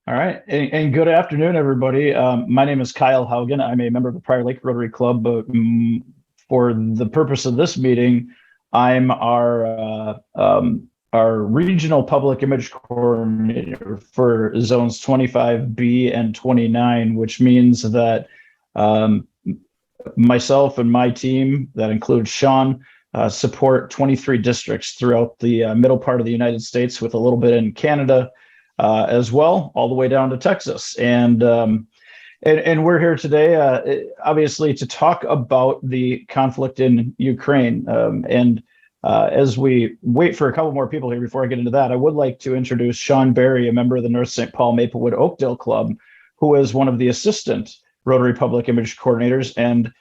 All right, and good afternoon, everybody. My name is Kyle Haugen. I'm a member of the Prior Lake Rotary Club, but for the purpose of this meeting, I'm our regional public image coordinator for zones 25B and 29, which means that um, myself and my team, that includes Sean, support 23 districts throughout the middle part of the United States, with a little bit in Canada as well, all the way down to Texas. And we're here today, obviously, to talk about the conflict in Ukraine. As we wait for a couple more people here before I get into that, I would like to introduce Sean Berry, a member of the North St. Paul Maplewood Oakdale Club, who is one of the assistant Rotary Public Image Coordinators. And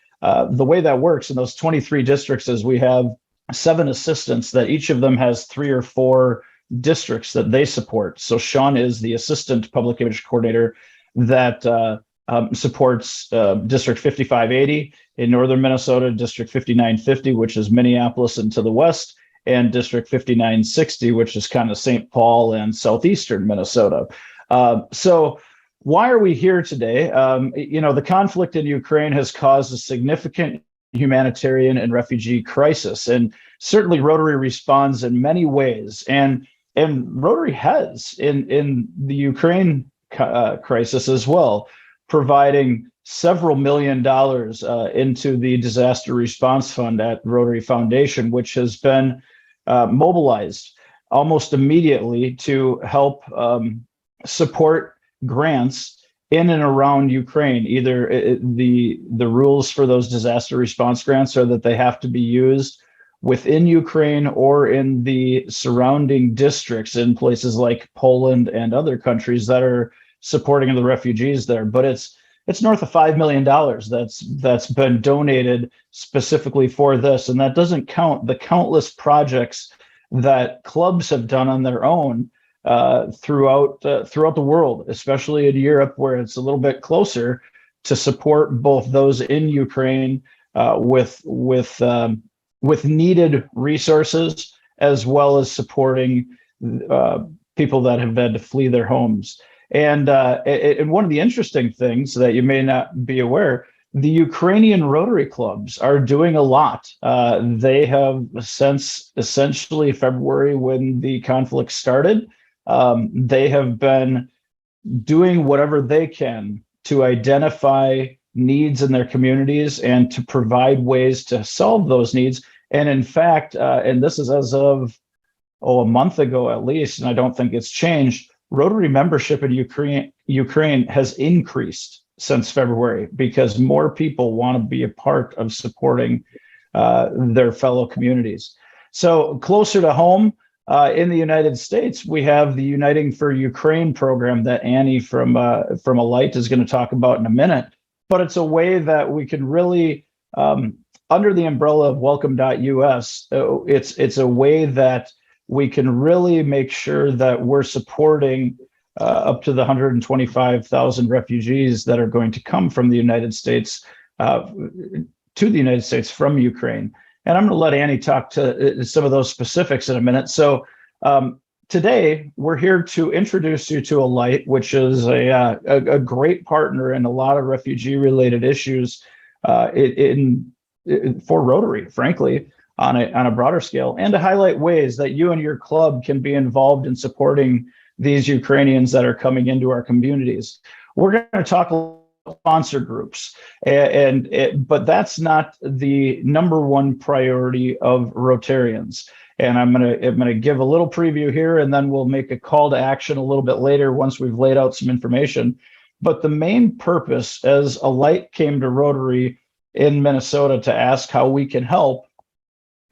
the way that works in those 23 districts is we have 7 assistants that each of them has 3 or 4 districts that they support. So Sean is the assistant public image coordinator that supports District 5580 in northern Minnesota, District 5950, which is Minneapolis and to the west, and District 5960, which is kind of St. Paul and southeastern Minnesota. So why are we here today? The conflict in Ukraine has caused a significant humanitarian and refugee crisis, and certainly Rotary responds in many ways. And Rotary has in the Ukraine crisis as well, providing several $1 million into the disaster response fund at Rotary Foundation, which has been mobilized almost immediately to help support grants in and around Ukraine. Either the rules for those disaster response grants are that they have to be used within Ukraine or in the surrounding districts in places like Poland and other countries that are supporting the refugees there. But it's north of $5 million that's been donated specifically for this, and that doesn't count the countless projects that clubs have done on their own throughout the world, especially in Europe, where it's a little bit closer, to support both those in Ukraine with needed resources, as well as supporting people that have had to flee their homes. And one of the interesting things that you may not be aware, the Ukrainian Rotary clubs are doing a lot. They have, since essentially February, when the conflict started, they have been doing whatever they can to identify needs in their communities and to provide ways to solve those needs. And in fact, and this is as of a month ago at least, and I don't think it's changed, Rotary membership in Ukraine has increased since February, because more people want to be a part of supporting their fellow communities. So closer to home, in the United States, we have the Uniting for Ukraine program that Annie from Alight is going to talk about in a minute. But it's a way that we can really, under the umbrella of welcome.us, it's a way that we can really make sure that we're supporting up to the 125,000 refugees that are going to come from the United States to the United States from Ukraine. And I'm going to let Annie talk to some of those specifics in a minute. So today, we're here to introduce you to Alight, which is a great partner in a lot of refugee-related issues for Rotary, frankly, on a broader scale, and to highlight ways that you and your club can be involved in supporting these Ukrainians that are coming into our communities. We're going to talk about sponsor groups, but that's not the number one priority of Rotarians. And I'm gonna give a little preview here, and then we'll make a call to action a little bit later once we've laid out some information. But the main purpose, as Alight came to Rotary in Minnesota to ask how we can help,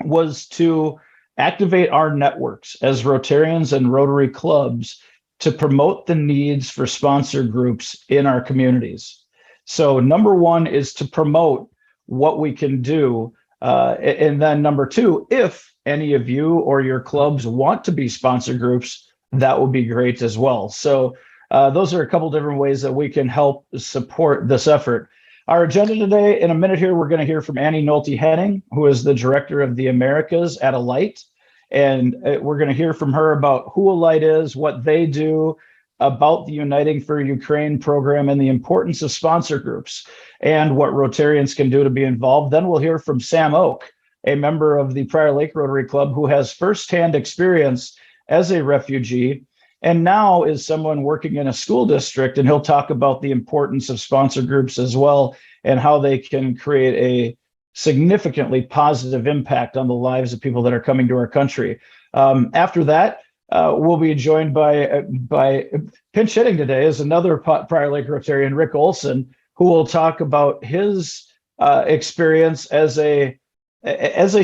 was to activate our networks as Rotarians and Rotary clubs to promote the needs for sponsor groups in our communities. So number one is to promote what we can do. And then number two, if any of you or your clubs want to be sponsor groups, that would be great as well. So those are a couple different ways that we can help support this effort. Our agenda today, in a minute here, we're going to hear from Annie Nolte-Henning, who is the director of the Americas at Alight. And we're going to hear from her about who Alight is, what they do, about the Uniting for Ukraine program and the importance of sponsor groups and what Rotarians can do to be involved. Then we'll hear from Sam Oak, a member of the Prior Lake Rotary Club who has firsthand experience as a refugee and now is someone working in a school district, and he'll talk about the importance of sponsor groups as well and how they can create a significantly positive impact on the lives of people that are coming to our country. After that, we'll be joined by pinch hitting today is another Prior Lake Rotarian, Rick Olson, who will talk about his experience as a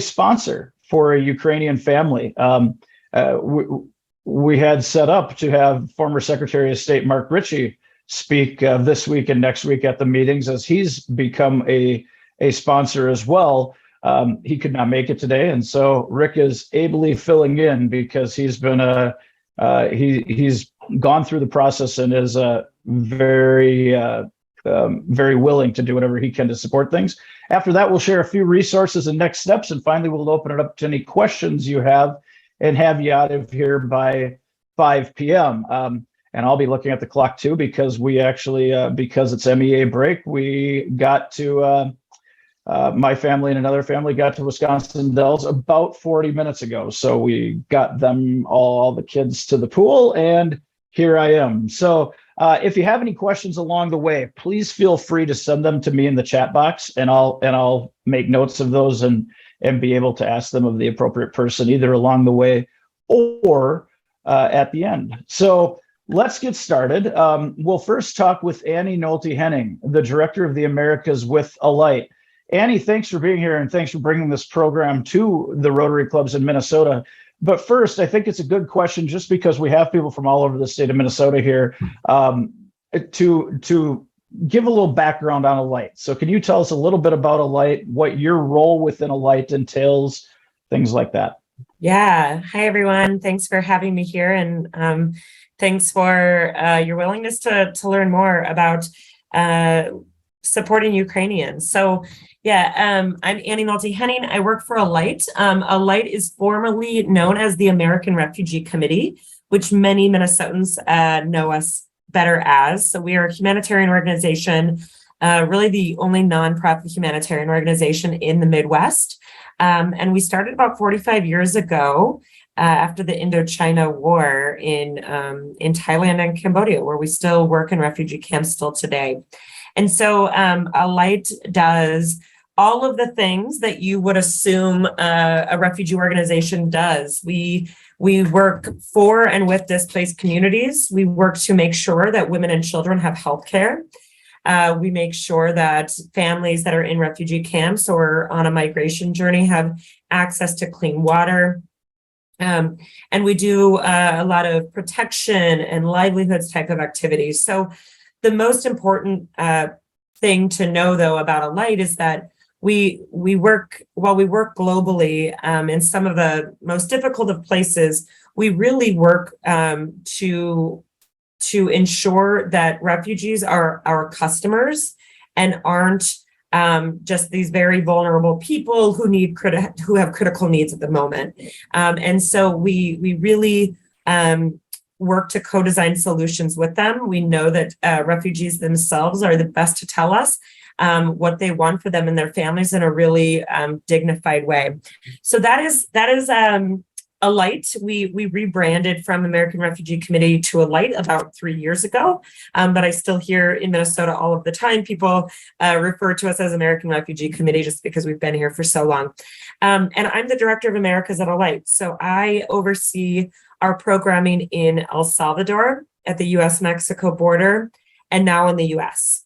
sponsor for a Ukrainian family. We had set up to have former Secretary of State Mark Ritchie speak this week and next week at the meetings, as he's become a sponsor as well. He could not make it today, and so Rick is ably filling in because he's been he's gone through the process and is very willing to do whatever he can to support things. After that, we'll share a few resources and next steps, and finally, we'll open it up to any questions you have and have you out of here by 5 p.m. And I'll be looking at the clock too, because we actually, because it's MEA break, we got to, my family and another family got to Wisconsin Dells about 40 minutes ago. So we got them all the kids to the pool, and here I am. So if you have any questions along the way, please feel free to send them to me in the chat box, and I'll make notes of those and be able to ask them of the appropriate person, either along the way or at the end. So let's get started. We'll first talk with Annie Nolte-Henning, the Director of the Americas with Alight. Annie, thanks for being here, and thanks for bringing this program to the Rotary clubs in Minnesota. But first, I think it's a good question, just because we have people from all over the state of Minnesota here, to give a little background on Alight. So can you tell us a little bit about Alight, what your role within Alight entails, things like that? Yeah. Hi, everyone. Thanks for having me here. And thanks for your willingness to learn more about supporting Ukrainians. So yeah, I'm Annie Nolte-Henning. I work for Alight. Alight is formerly known as the American Refugee Committee, which many Minnesotans know us better as. So we are a humanitarian organization, really the only nonprofit humanitarian organization in the Midwest. And we started about 45 years ago after the Indochina War in Thailand and Cambodia, where we still work in refugee camps still today. And so Alight does all of the things that you would assume a refugee organization does. We work for and with displaced communities. We work to make sure that women and children have health care. We make sure that families that are in refugee camps or on a migration journey have access to clean water. And we do a lot of protection and livelihoods type of activities. So the most important thing to know, though, about Alight is that we work globally in some of the most difficult of places. We really work to ensure that refugees are our customers and aren't just these very vulnerable people who have critical needs at the moment. And so we really work to co-design solutions with them. We know that refugees themselves are the best to tell us what they want for them and their families in a really dignified way. So that is Alight. We rebranded from American Refugee Committee to Alight about 3 years ago, but I still hear in Minnesota all of the time people refer to us as American Refugee Committee just because we've been here for so long. And I'm the Director of Americas at Alight. So I oversee our programming in El Salvador at the US-Mexico border and now in the US.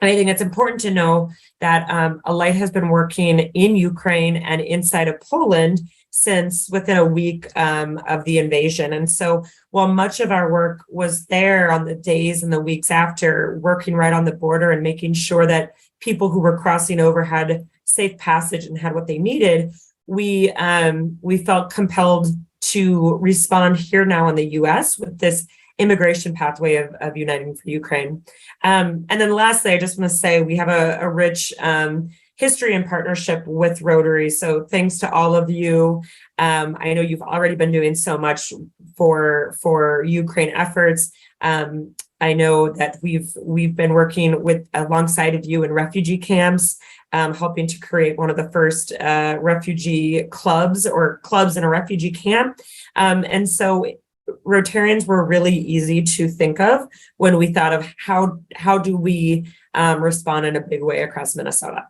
And I think it's important to know that Alight has been working in Ukraine and inside of Poland since within a week of the invasion. And so while much of our work was there on the days and the weeks after, working right on the border and making sure that people who were crossing over had safe passage and had what they needed, we felt compelled to respond here now in the US with this immigration pathway of Uniting for Ukraine. And then lastly, I just want to say we have a rich history and partnership with Rotary. So thanks to all of you. I know you've already been doing so much for Ukraine efforts. I know that we've been working with alongside of you in refugee camps, helping to create one of the first refugee clubs or clubs in a refugee camp. And so Rotarians were really easy to think of when we thought of how do we respond in a big way across Minnesota.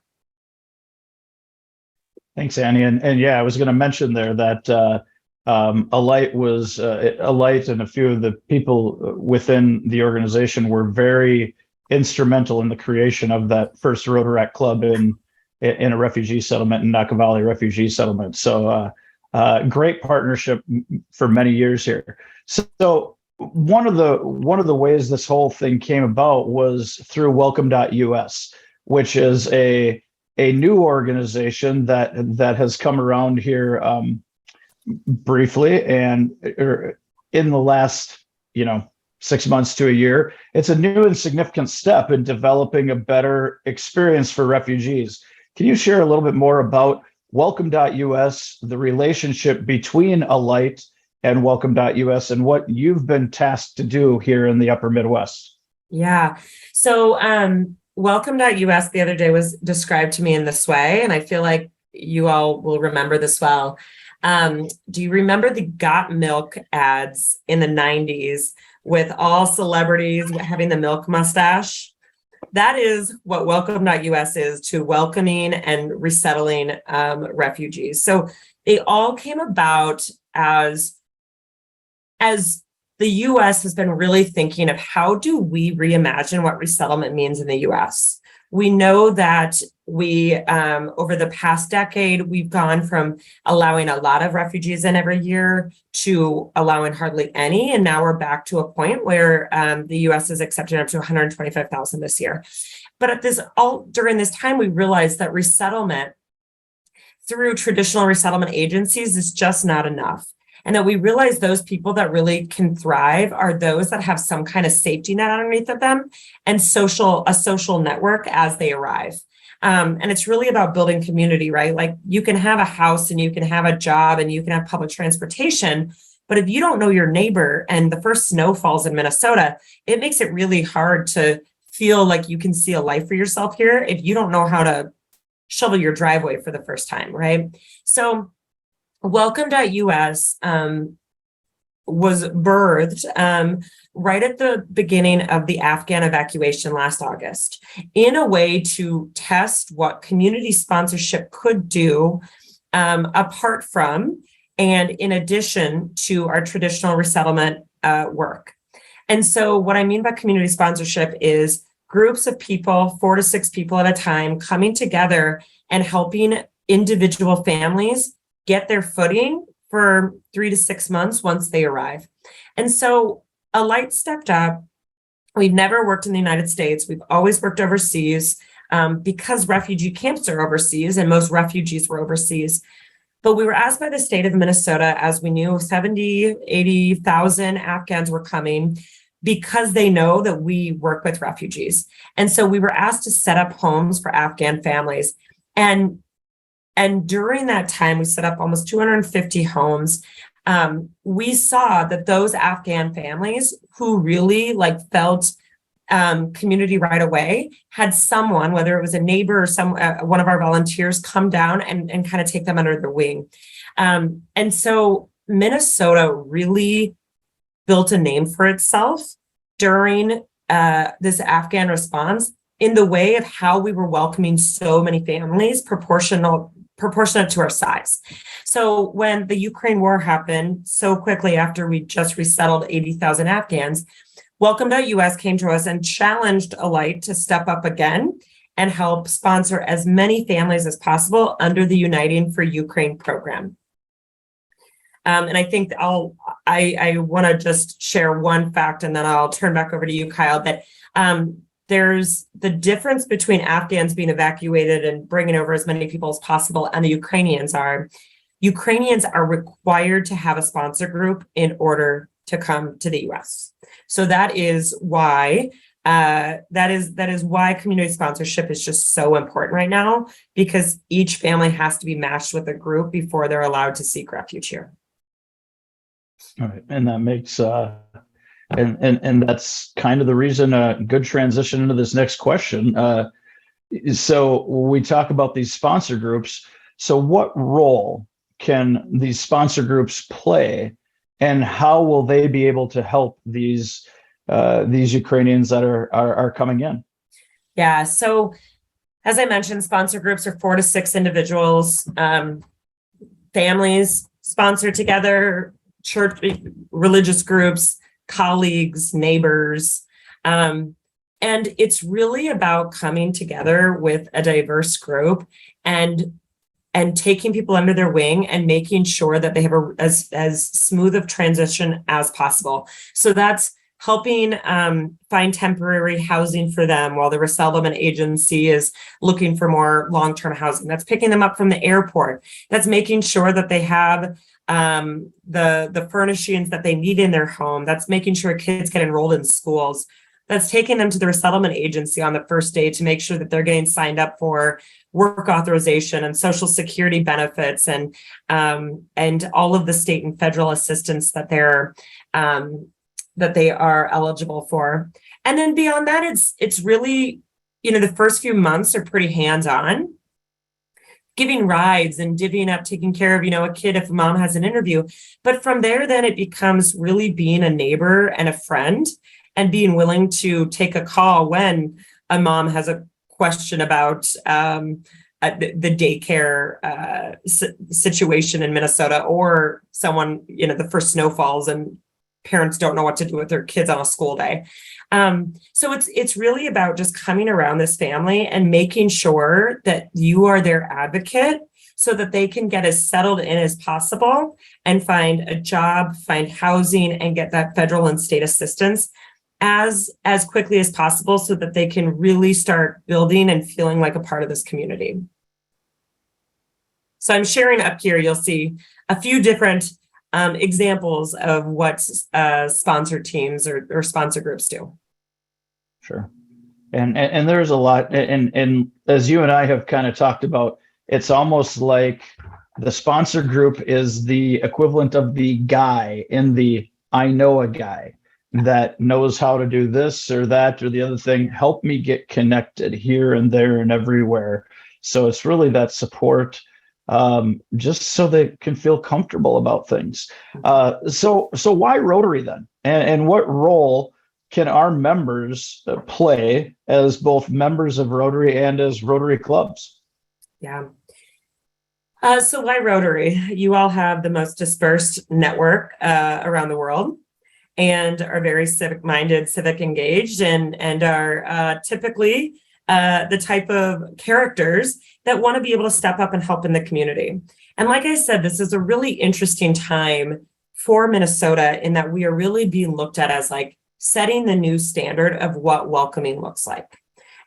Thanks, Annie. And yeah, I was going to mention there that Alight and a few of the people within the organization were very instrumental in the creation of that first Rotaract club in a refugee settlement in Naca Valley Refugee Settlement. So great partnership for many years here. So one of the ways this whole thing came about was through Welcome.us, which is a new organization that has come around here briefly and in the last 6 months to a year. It's a new and significant step in developing a better experience for refugees. Can you share a little bit more about Welcome.us, the relationship between Alight and Welcome.us, and what you've been tasked to do here in the Upper Midwest? Yeah. So Welcome.us the other day was described to me in this way, and I feel like you all will remember this well. Do you remember the Got Milk ads in the 90s with all celebrities having the milk mustache? That is what Welcome.us is to welcoming and resettling refugees. So they all came about as the U.S. has been really thinking of how do we reimagine what resettlement means in the U.S. We know that we, over the past decade, we've gone from allowing a lot of refugees in every year to allowing hardly any. And now we're back to a point where the U.S. is accepting up to 125,000 this year. But during this time, we realized that resettlement through traditional resettlement agencies is just not enough. And that we realize those people that really can thrive are those that have some kind of safety net underneath of them and a social network as they arrive. And it's really about building community, right? Like you can have a house and you can have a job and you can have public transportation, but if you don't know your neighbor and the first snow falls in Minnesota, it makes it really hard to feel like you can see a life for yourself here if you don't know how to shovel your driveway for the first time, right? So Welcome.us was birthed right at the beginning of the Afghan evacuation last August in a way to test what community sponsorship could do apart from and in addition to our traditional resettlement work. And so what I mean by community sponsorship is groups of people, 4 to 6 people at a time, coming together and helping individual families get their footing for 3 to 6 months once they arrive. And so Alight stepped up. We've never worked in the United States. We've always worked overseas because refugee camps are overseas and most refugees were overseas. But we were asked by the state of Minnesota, as we knew 70, 80,000 Afghans were coming because they know that we work with refugees. And so we were asked to set up homes for Afghan families. And during that time, we set up almost 250 homes. We saw that those Afghan families who really felt community right away had someone, whether it was a neighbor or one of our volunteers, come down and kind of take them under their wing. And so Minnesota really built a name for itself during this Afghan response in the way of how we were welcoming so many families proportionate to our size. So when the Ukraine war happened so quickly after we just resettled 80,000 Afghans, Welcome.us came to us and challenged Alight to step up again and help sponsor as many families as possible under the Uniting for Ukraine program. And I think I want to just share one fact and then I'll turn back over to you, Kyle, that there's the difference between Afghans being evacuated and bringing over as many people as possible and the Ukrainians are required to have a sponsor group in order to come to the US. So that is why that is why community sponsorship is just so important right now, because each family has to be matched with a group before they're allowed to seek refuge here. All right, and that makes and that's kind of the reason. Good transition into this next question. So we talk about these sponsor groups. So what role can these sponsor groups play, and how will they be able to help these Ukrainians that are coming in? Yeah. So as I mentioned, sponsor groups are 4 to 6 individuals, families sponsored together, church, religious groups, colleagues, neighbors. And it's really about coming together with a diverse group and taking people under their wing and making sure that they have as smooth of transition as possible. So that's helping find temporary housing for them while the resettlement agency is looking for more long-term housing. That's picking them up from the airport. That's making sure that they have the furnishings that they need in their home. That's making sure kids get enrolled in schools. That's taking them to the resettlement agency on the first day to make sure that they're getting signed up for work authorization and social security benefits and all of the state and federal assistance that they are eligible for. And then beyond that, it's really, the first few months are pretty hands-on, giving rides and divvying up, taking care of, a kid if a mom has an interview. But from there, then it becomes really being a neighbor and a friend and being willing to take a call when a mom has a question about the daycare situation in Minnesota, or someone, the first snow falls and parents don't know what to do with their kids on a school day. So it's really about just coming around this family and making sure that you are their advocate so that they can get as settled in as possible and find a job, find housing, and get that federal and state assistance as quickly as possible so that they can really start building and feeling like a part of this community. So I'm sharing up here, you'll see a few different examples of what sponsor teams or sponsor groups do. Sure. And there's a lot, and as you and I have kind of talked about, it's almost like the sponsor group is the equivalent of the guy in the I know a guy that knows how to do this or that or the other thing. Help me get connected here and there and everywhere. So it's really that support, just so they can feel comfortable about things. So why Rotary then? And what role can our members play as both members of Rotary and as Rotary clubs? Yeah. So why Rotary? You all have the most dispersed network around the world and are very civic-minded, civic engaged, and are typically the type of characters that want to be able to step up and help in the community. And like I said, this is a really interesting time for Minnesota in that we are really being looked at as like setting the new standard of what welcoming looks like.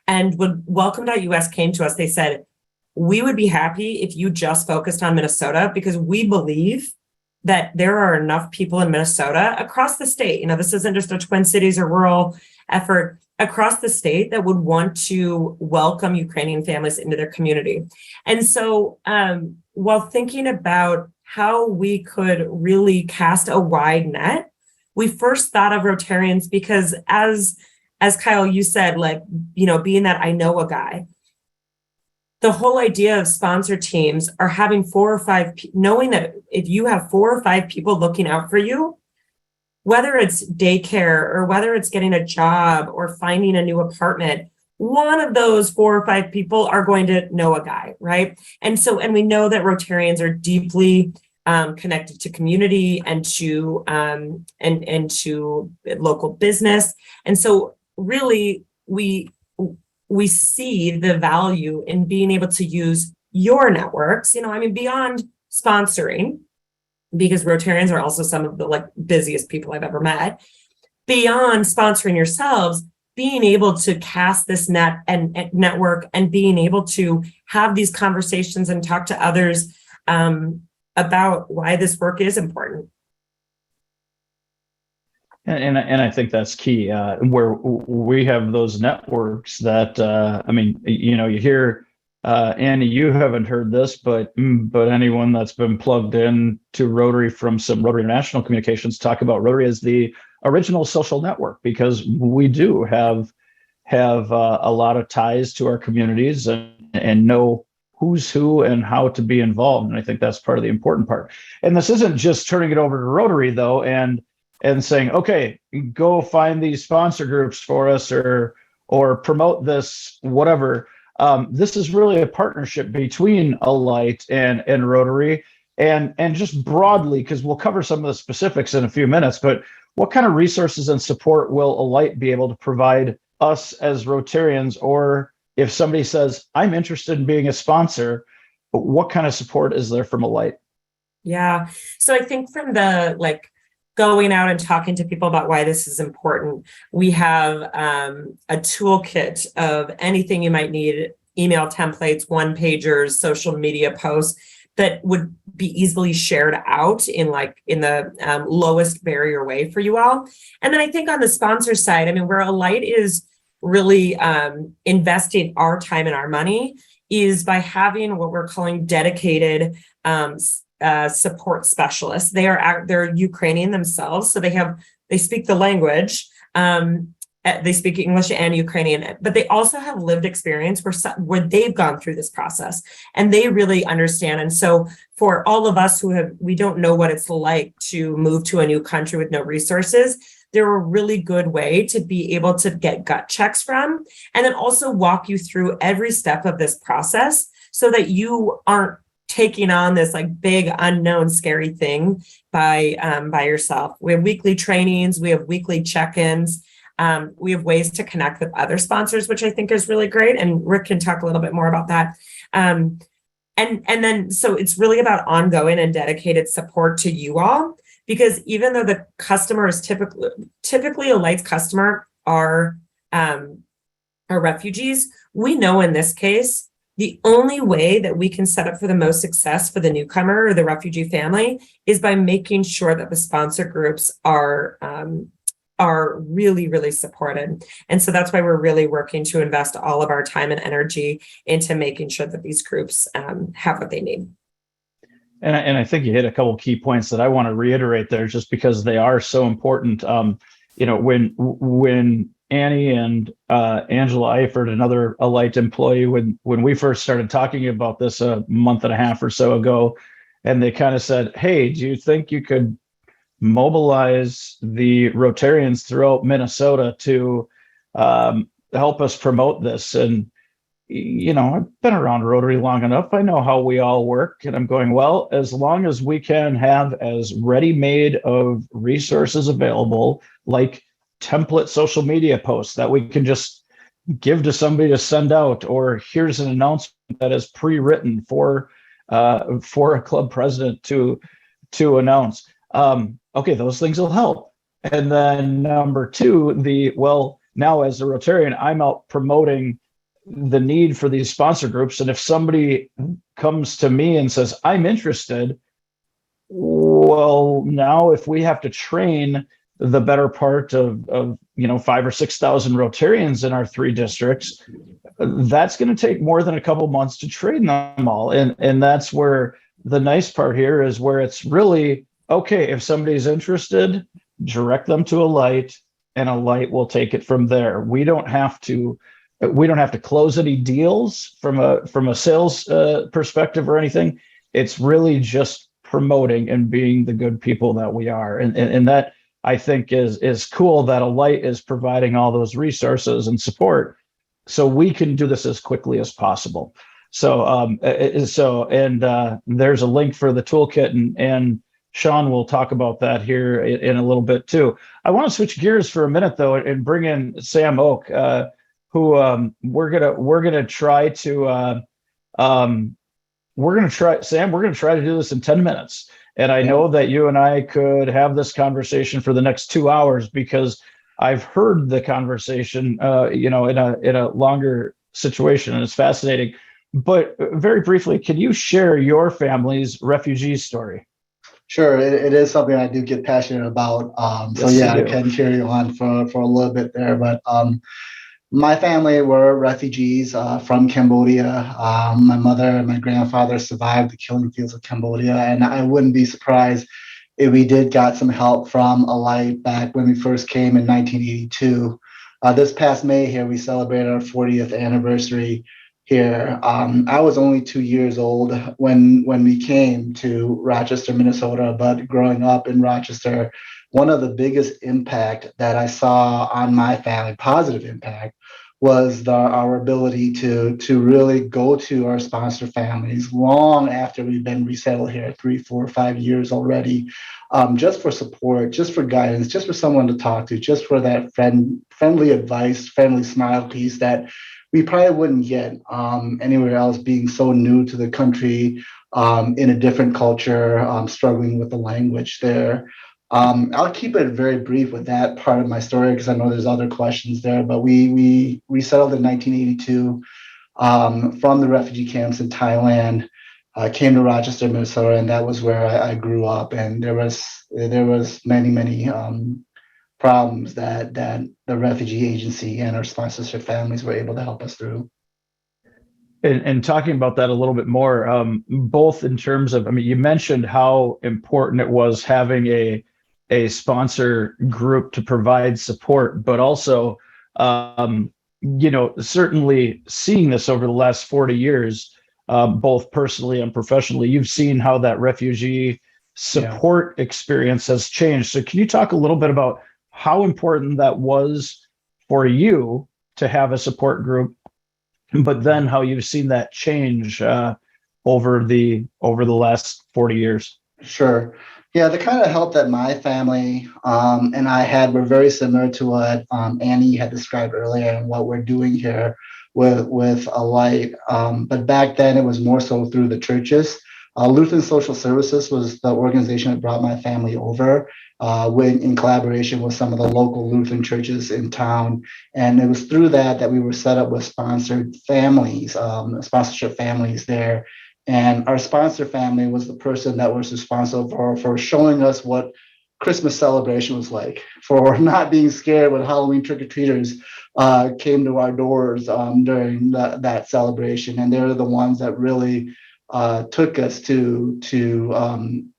And when Welcome.us came to us, they said, we would be happy if you just focused on Minnesota, because we believe that there are enough people in Minnesota across the state. This isn't just a Twin Cities or rural effort, across the state that would want to welcome Ukrainian families into their community. And so while thinking about how we could really cast a wide net, we first thought of Rotarians because as Kyle, you said, being that I know a guy, the whole idea of sponsor teams are having 4 or 5, knowing that if you have 4 or 5 people looking out for you, whether it's daycare or whether it's getting a job or finding a new apartment, one of those 4 or 5 people are going to know a guy, right? And we know that Rotarians are deeply connected to community and to local business. And so really we see the value in being able to use your networks, beyond sponsoring, because Rotarians are also some of the busiest people I've ever met, beyond sponsoring yourselves, being able to cast this net and network and being able to have these conversations and talk to others about why this work is important. And I think that's key, where we have those networks that, I mean, you hear, Annie, you haven't heard this, but anyone that's been plugged in to Rotary from some Rotary International communications talk about Rotary as the original social network, because we do have a lot of ties to our communities and know who's who and how to be involved. And I think that's part of the important part. And this isn't just turning it over to Rotary, though, and saying, okay, go find these sponsor groups for us, or promote this, whatever. This is really a partnership between Alight and Rotary, and just broadly, because we'll cover some of the specifics in a few minutes, but what kind of resources and support will Alight be able to provide us as Rotarians? Or if somebody says, I'm interested in being a sponsor, what kind of support is there from Alight? Yeah. So I think from the going out and talking to people about why this is important, we have a toolkit of anything you might need: email templates, one pagers, social media posts that would be easily shared out in the lowest barrier way for you all. And then I think on the sponsor side, I mean, where Alight is really investing our time and our money is by having what we're calling dedicated support specialists. They're Ukrainian themselves, so they speak the language. They speak English and Ukrainian, but they also have lived experience where they've gone through this process and they really understand. And so for all of us we don't know what it's like to move to a new country with no resources, they're a really good way to be able to get gut checks from, and then also walk you through every step of this process so that you aren't taking on this big unknown scary thing by yourself. We have weekly trainings, we have weekly check-ins. We have ways to connect with other sponsors, which I think is really great. And Rick can talk a little bit more about that. And then, so it's really about ongoing and dedicated support to you all, because even though the customer is typically Alight's customer are refugees, we know in this case, the only way that we can set up for the most success for the newcomer or the refugee family is by making sure that the sponsor groups are really, really supported. And so that's why we're really working to invest all of our time and energy into making sure that these groups have what they need. And I think you hit a couple of key points that I want to reiterate there, just because they are so important. When Annie and Angela Eifert, another Alight employee, when we first started talking about this a month and a half or so ago, and they kind of said, hey, do you think you could mobilize the Rotarians throughout Minnesota to help us promote this? And I've been around Rotary long enough. I know how we all work. And I'm going, well, as long as we can have as ready-made of resources available, like template social media posts that we can just give to somebody to send out, or here's an announcement that is pre-written for a club president to announce. Okay, those things will help. And then number two, now as a Rotarian, I'm out promoting the need for these sponsor groups. And if somebody comes to me and says, I'm interested, well, now if we have to train the better part of 5,000 or 6,000 Rotarians in our 3 districts, that's going to take more than a couple months to train them all. And that's where the nice part here is, where it's really, okay, if somebody's interested, direct them to Alight, and Alight will take it from there. We don't have to close any deals from a sales perspective or anything. It's really just promoting and being the good people that we are. And that, I think, is cool, that Alight is providing all those resources and support so we can do this as quickly as possible. So there's a link for the toolkit, and Sean will talk about that here in a little bit too. I want to switch gears for a minute though, and bring in Sam Oak, who we're gonna try to do this in 10 minutes. And I know that you and I could have this conversation for the next 2 hours, because I've heard the conversation, in a longer situation, and it's fascinating. But very briefly, can you share your family's refugee story? Sure, it is something I do get passionate about. So Yes, you yeah, I do. can cheer you on for a little bit there. But my family were refugees from Cambodia. My mother and my grandfather survived the killing fields of Cambodia, and I wouldn't be surprised if we did got some help from Alight back when we first came in 1982. This past May here, we celebrated our 40th anniversary here. I was only 2 years old when we came to Rochester, Minnesota, but growing up in Rochester, one of the biggest impact that I saw on my family, positive impact, was our ability to really go to our sponsor families long after we've been resettled here 3, 4, 5 years already, just for support, just for guidance, just for someone to talk to, just for that friendly advice, friendly smile piece that we probably wouldn't get anywhere else, being so new to the country, in a different culture, struggling with the language there. I'll keep it very brief with that part of my story because I know there's other questions there. But we resettled in 1982 from the refugee camps in Thailand. Came to Rochester, Minnesota, and that was where I grew up. And there was many problems that the refugee agency and our sponsorship families were able to help us through. And talking about that a little bit more, both in terms of, I mean, you mentioned how important it was having a sponsor group to provide support, but also, certainly seeing this over the last 40 years, both personally and professionally, you've seen how that refugee support experience has changed. So can you talk a little bit about how important that was for you to have a support group, but then how you've seen that change over the last 40 years? Sure. Yeah, the kind of help that my family and I had were very similar to what Annie had described earlier and what we're doing here with Alight. But back then, it was more so through the churches. Lutheran Social Services was the organization that brought my family over, in collaboration with some of the local Lutheran churches in town. And it was through that we were set up with sponsored families, sponsorship families there. And our sponsor family was the person that was responsible for showing us what Christmas celebration was like, for not being scared when Halloween trick-or-treaters came to our doors during that celebration. And they're the ones that really took us to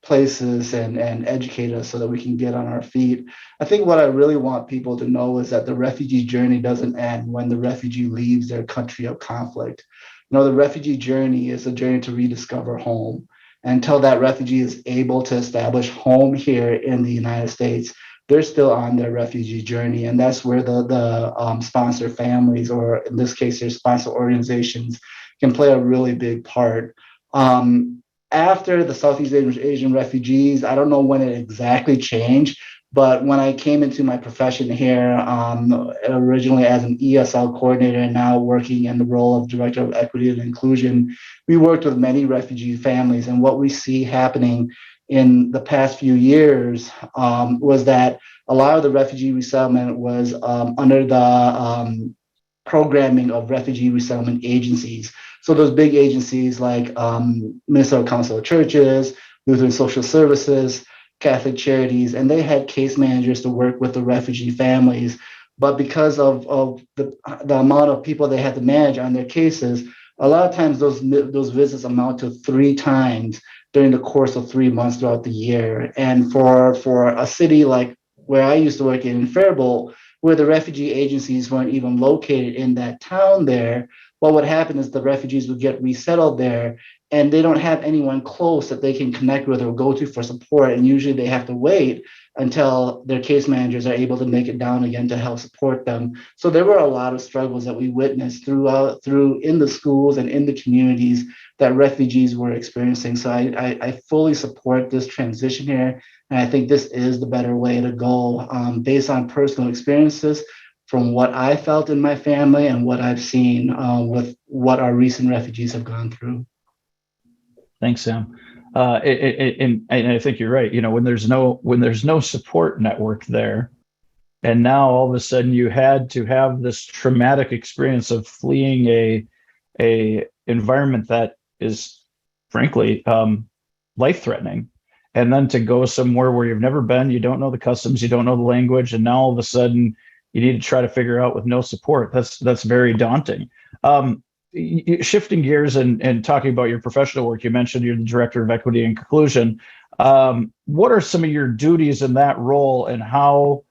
places and educate us so that we can get on our feet. I think what I really want people to know is that the refugee journey doesn't end when the refugee leaves their country of conflict. The refugee journey is a journey to rediscover home. Until that refugee is able to establish home here in the United States, they're still on their refugee journey. And that's where the sponsor families, or in this case, their sponsor organizations, can play a really big part. After the Southeast Asian refugees, I don't know when it exactly changed, but when I came into my profession here, originally as an ESL coordinator and now working in the role of Director of Equity and Inclusion, we worked with many refugee families. And what we see happening in the past few years was that a lot of the refugee resettlement was under the programming of refugee resettlement agencies. So those big agencies like Minnesota Council of Churches, Lutheran Social Services, Catholic Charities, and they had case managers to work with the refugee families. But because of the amount of people they had to manage on their cases, a lot of times those visits amount to 3 times during the course of 3 months throughout the year. And for a city like where I used to work in Faribault, where the refugee agencies weren't even located in that town there, what would happen is the refugees would get resettled there and they don't have anyone close that they can connect with or go to for support. And usually they have to wait until their case managers are able to make it down again to help support them. So there were a lot of struggles that we witnessed through in the schools and in the communities that refugees were experiencing. So I fully support this transition here. And I think this is the better way to go based on personal experiences from what I felt in my family and what I've seen with what our recent refugees have gone through. Thanks, Sam. And I think you're right. When there's no support network there, and now all of a sudden you had to have this traumatic experience of fleeing a environment that is frankly life threatening, and then to go somewhere where you've never been, you don't know the customs, you don't know the language, and now all of a sudden you need to try to figure out with no support. That's very daunting. Shifting gears and talking about your professional work, you mentioned you're the director of equity and inclusion. What are some of your duties in that role, and how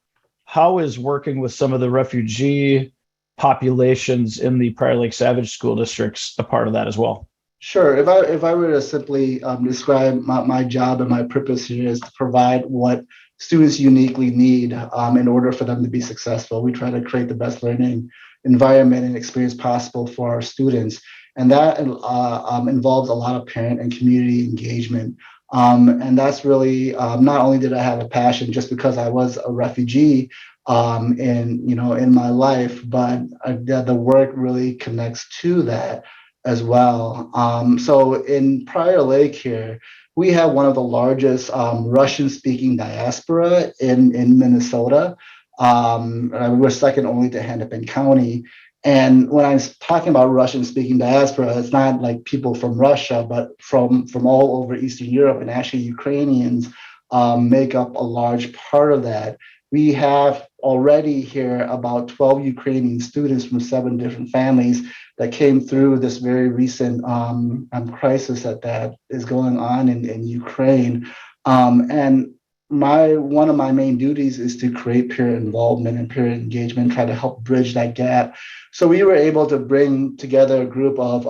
is working with some of the refugee populations in the Prior Lake Savage school districts a part of that as well? Sure. If I were to simply describe my job and my purpose here is to provide what students uniquely need in order for them to be successful. We try to create the best learning environment and experience possible for our students, and that involves a lot of parent and community engagement. And that's really not only did I have a passion just because I was a refugee in my life, but the work really connects to that as well. So in Prior Lake here, we have one of the largest Russian-speaking diaspora in Minnesota. We're second only to Hennepin County. And when I'm talking about Russian-speaking diaspora, it's not like people from Russia, but from all over Eastern Europe, and actually Ukrainians make up a large part of that. We have already here about 12 Ukrainian students from 7 different families that came through this very recent crisis that is going on in Ukraine. And one of my main duties is to create peer involvement and peer engagement, try to help bridge that gap. So we were able to bring together a group of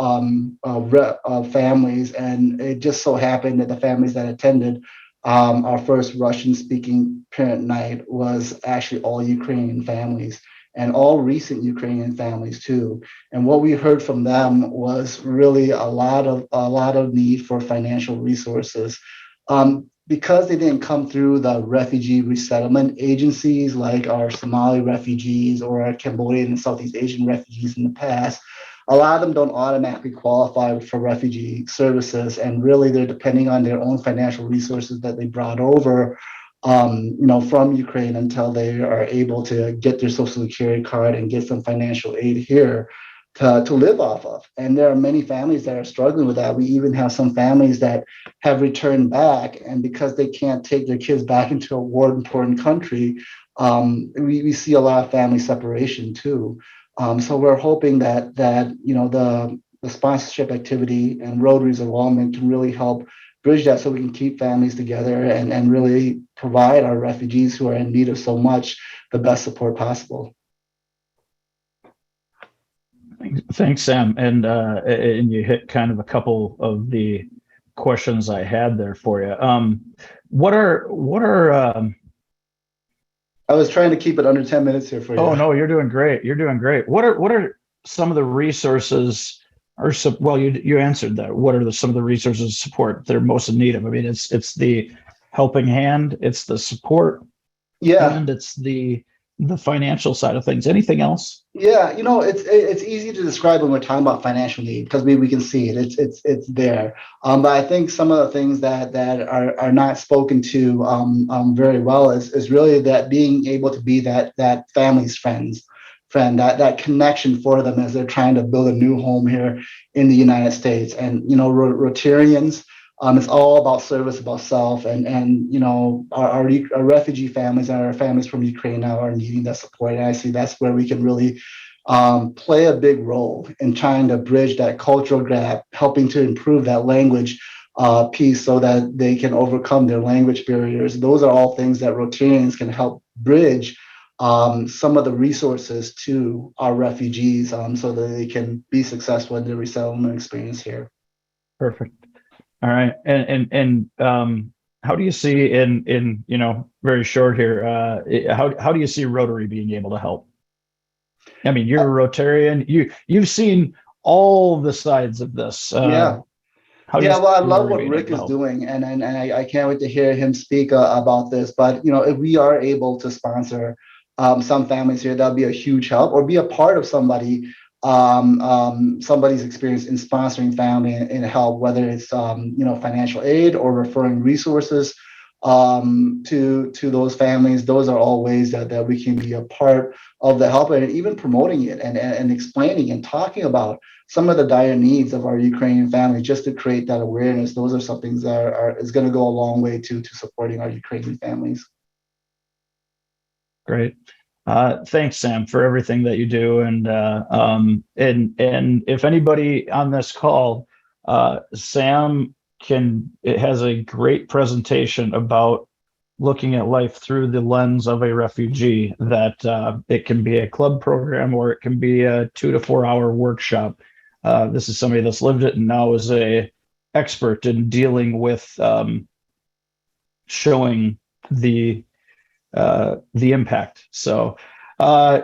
families, and it just so happened that the families that attended our first Russian-speaking parent night was actually all Ukrainian families, and all recent Ukrainian families too. And what we heard from them was really a lot of need for financial resources. Because they didn't come through the refugee resettlement agencies like our Somali refugees or our Cambodian and Southeast Asian refugees in the past, a lot of them don't automatically qualify for refugee services, and really they're depending on their own financial resources that they brought over from Ukraine until they are able to get their Social Security card and get some financial aid here to live off of. And there are many families that are struggling with that. We even have some families that have returned back, and because they can't take their kids back into a war-torn country, we see a lot of family separation too. So we're hoping that the sponsorship activity and Rotary's involvement can really help bridge that, so we can keep families together and really provide our refugees who are in need of so much the best support possible. Thanks, Sam. And you hit kind of a couple of the questions I had there for you. What are I was trying to keep it under 10 minutes here for you. Oh no, you're doing great. You're doing great. What are some of the resources, you answered that. What are some of the resources of support that are most in need of? I mean, it's the helping hand, it's the support, and it's the financial side of things. Anything else? Yeah, it's easy to describe when we're talking about financial need because we can see it. It's there. But I think some of the things that are not spoken to very well is really that being able to be that family's friend, that connection for them as they're trying to build a new home here in the United States. And Rotarians, it's all about service, about self, and our refugee families and our families from Ukraine now are needing that support. And I see that's where we can really play a big role in trying to bridge that cultural gap, helping to improve that language piece so that they can overcome their language barriers. Those are all things that Rotarians can help bridge some of the resources to our refugees so that they can be successful in their resettlement experience here. Perfect. All right. And how do you see in very short here, how do you see Rotary being able to help? I mean, you're a Rotarian. You've seen all the sides of this. Well, I love what Rick is doing, and I can't wait to hear him speak about this. But if we are able to sponsor some families here, that'll be a huge help, or be a part of somebody's experience in sponsoring family and help, whether it's financial aid or referring resources to those families. Those are all ways that we can be a part of the help and even promoting it and explaining and talking about some of the dire needs of our Ukrainian families, just to create that awareness. Those are some things that is going to go a long way to supporting our Ukrainian families. Great. Thanks, Sam, for everything that you do. And if anybody on this call, Sam it has a great presentation about looking at life through the lens of a refugee, that it can be a club program or it can be a 2 to 4 hour workshop. This is somebody that's lived it and now is a expert in dealing with showing the impact. So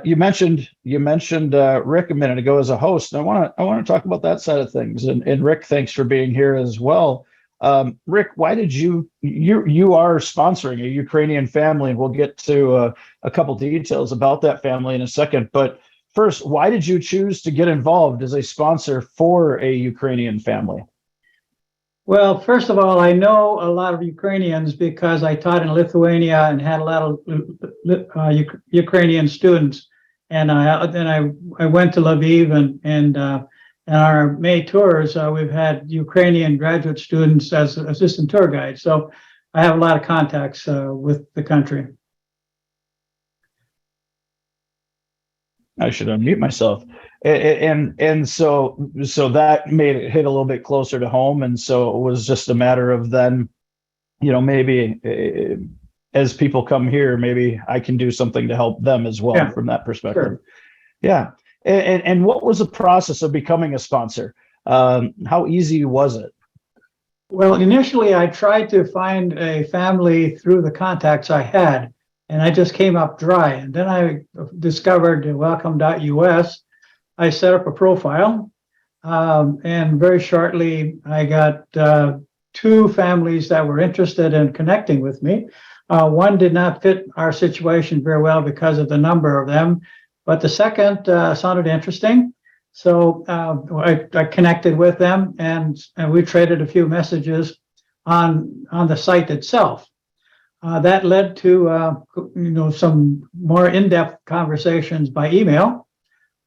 you mentioned Rick a minute ago as a host. And I want to talk about that side of things. And Rick, thanks for being here as well. Rick, why did you are sponsoring a Ukrainian family, and we'll get to a couple details about that family in a second. But first, why did you choose to get involved as a sponsor for a Ukrainian family? Well, first of all, I know a lot of Ukrainians because I taught in Lithuania and had a lot of Ukrainian students. And I went to Lviv and our May tours, we've had Ukrainian graduate students as assistant tour guides. So I have a lot of contacts with the country. I should unmute myself. And so that made it hit a little bit closer to home. And so it was just a matter of then, maybe as people come here, maybe I can do something to help them as well from that perspective. Sure. Yeah. And what was the process of becoming a sponsor? How easy was it? Well, initially I tried to find a family through the contacts I had, and I just came up dry. And then I discovered welcome.us. I set up a profile, and very shortly I got 2 families that were interested in connecting with me. One did not fit our situation very well because of the number of them, but the second sounded interesting. So I connected with them, and we traded a few messages on the site itself. That led to some more in-depth conversations by email.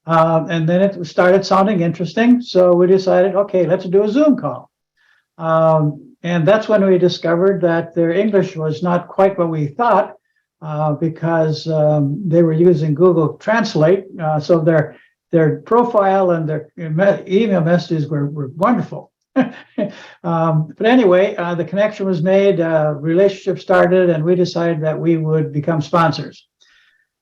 And then it started sounding interesting. So we decided, okay, let's do a Zoom call. And that's when we discovered that their English was not quite what we thought, because they were using Google Translate. So their profile and their email messages were wonderful. But anyway, the connection was made, relationship started, and we decided that we would become sponsors.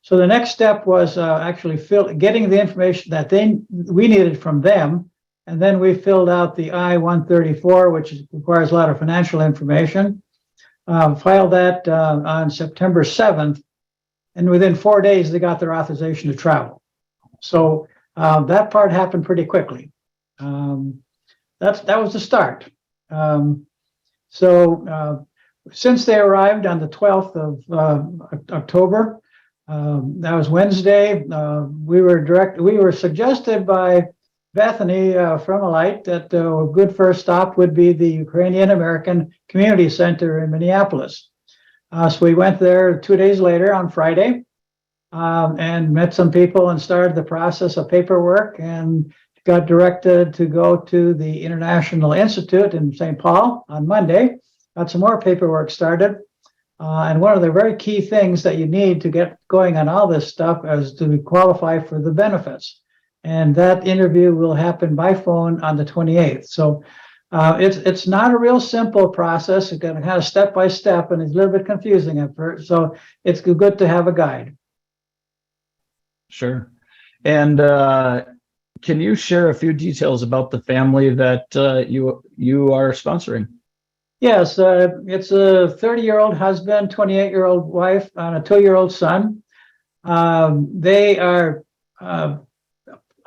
So the next step was actually getting the information that we needed from them, and then we filled out the I-134, which requires a lot of financial information, filed that on September 7th, and within 4 days they got their authorization to travel. So that part happened pretty quickly. That was the start. Since they arrived on the 12th of October, that was Wednesday. We were suggested by Bethany from Alight that a good first stop would be the Ukrainian American Community Center in Minneapolis. So we went there 2 days later on Friday, and met some people and started the process of paperwork, and got directed to go to the International Institute in St. Paul on Monday. Got some more paperwork started. And one of the very key things that you need to get going on all this stuff is to qualify for the benefits. And that interview will happen by phone on the 28th. So it's not a real simple process. It's kind of step by step, and it's a little bit confusing at first. So it's good to have a guide. Sure. And can you share a few details about the family that you are sponsoring? Yes, it's a 30-year-old husband, 28-year-old wife, and a 2-year-old son. They are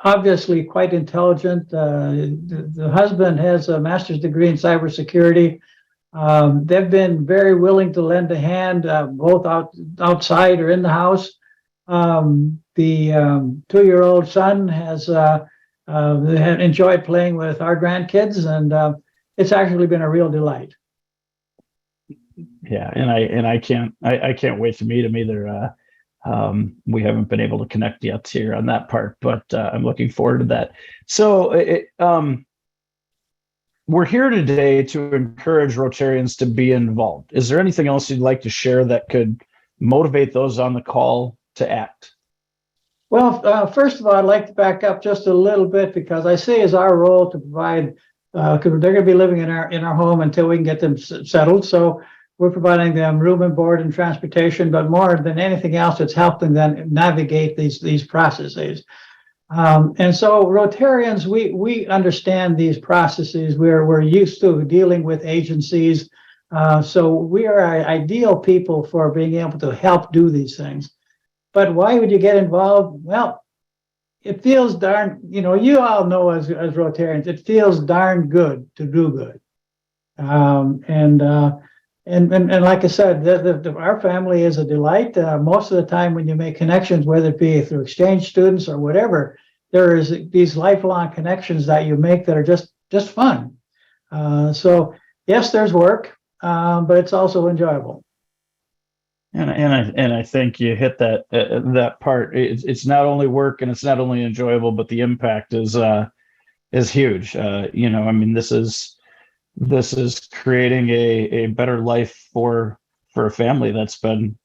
obviously quite intelligent. The husband has a master's degree in cybersecurity. They've been very willing to lend a hand, both outside or in the house. The 2-year-old son has enjoyed playing with our grandkids, and it's actually been a real delight. Yeah, and I can't wait to meet him either. We haven't been able to connect yet here on that part, but I'm looking forward to that. So we're here today to encourage Rotarians to be involved. Is there anything else you'd like to share that could motivate those on the call to act? Well, first of all, I'd like to back up just a little bit because I see it's our role to provide, because they're going to be living in our home until we can get them settled. So we're providing them room and board and transportation, but more than anything else, it's helping them navigate these processes. And so Rotarians, we understand these processes. We're used to dealing with agencies. So we are ideal people for being able to help do these things. But why would you get involved? Well, it feels darn, you all know as Rotarians, it feels darn good to do good. And like I said, our family is a delight. Most of the time when you make connections, whether it be through exchange students or whatever, there is these lifelong connections that you make that are just fun. So yes, there's work, but it's also enjoyable. And I think you hit that part. It's not only work and it's not only enjoyable, but the impact is huge. I mean, this is creating a better life for a family that's been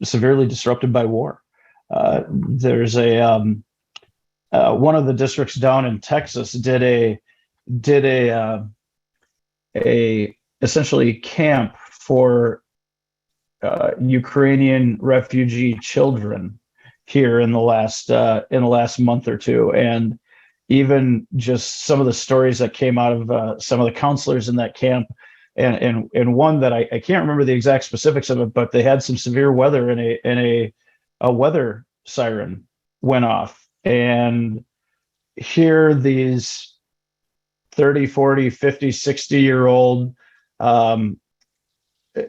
severely disrupted by war. There's one of the districts down in Texas did a essentially camp for Ukrainian refugee children here in the last month or two, and even just some of the stories that came out of some of the counselors in that camp, and one that I can't remember the exact specifics of it, but they had some severe weather and a weather siren went off, and here these 30, 40, 50, 60-year-old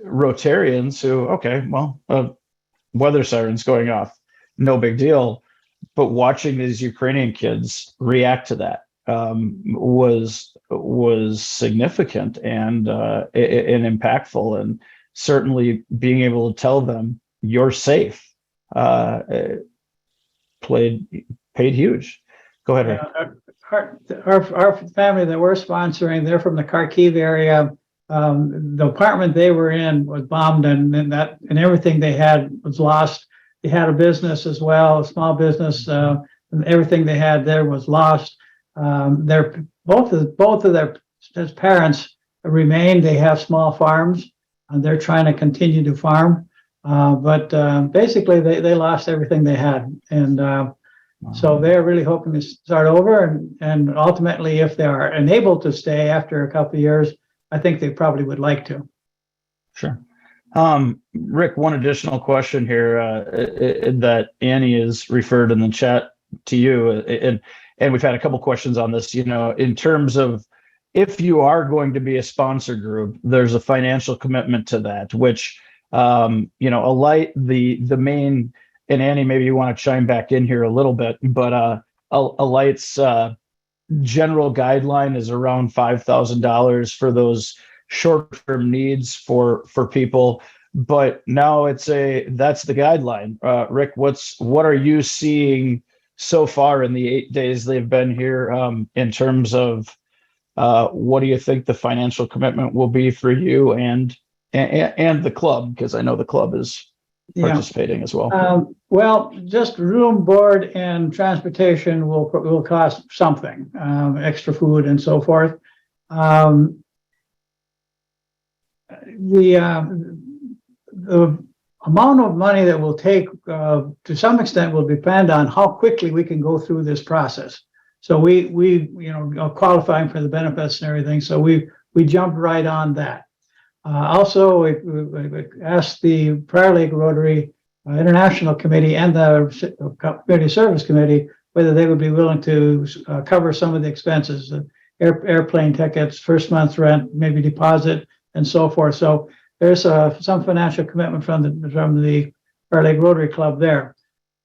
Rotarians who, okay, well, weather sirens going off, no big deal. But watching these Ukrainian kids react to that was significant and impactful, and certainly being able to tell them you're safe paid huge. Go ahead, Rick. Our family that we're sponsoring, they're from the Kharkiv area. The apartment they were in was bombed, and everything they had was lost. They had a business as well, a small business, and everything they had there was lost. Both of their parents remained. They have small farms, and they're trying to continue to farm. But basically, they lost everything they had, and so they're really hoping to start over. And ultimately, if they are enabled to stay after a couple of years, I think they probably would like to. Sure. Rick, one additional question here that Annie has referred in the chat to you, and we've had a couple questions on this, in terms of if you are going to be a sponsor group, there's a financial commitment to that, which, Alight, the main, and Annie, maybe you want to chime back in here a little bit, but Alight's general guideline is around $5,000 for those short-term needs for people, but now that's the guideline. Rick, what are you seeing so far in the 8 days they've been here, in terms of what do you think the financial commitment will be for you and the club, because I know the club is participating as well. Well, just room, board, and transportation will cost something, extra food and so forth. The amount of money that will take, to some extent, will depend on how quickly we can go through this process. So we are qualifying for the benefits and everything. So we jumped right on that. Also, we asked the Prior Lake Rotary International Committee and the Community Service Committee whether they would be willing to cover some of the expenses, airplane tickets, first month's rent, maybe deposit, and so forth. So there's some financial commitment from the Prior Lake Rotary Club there.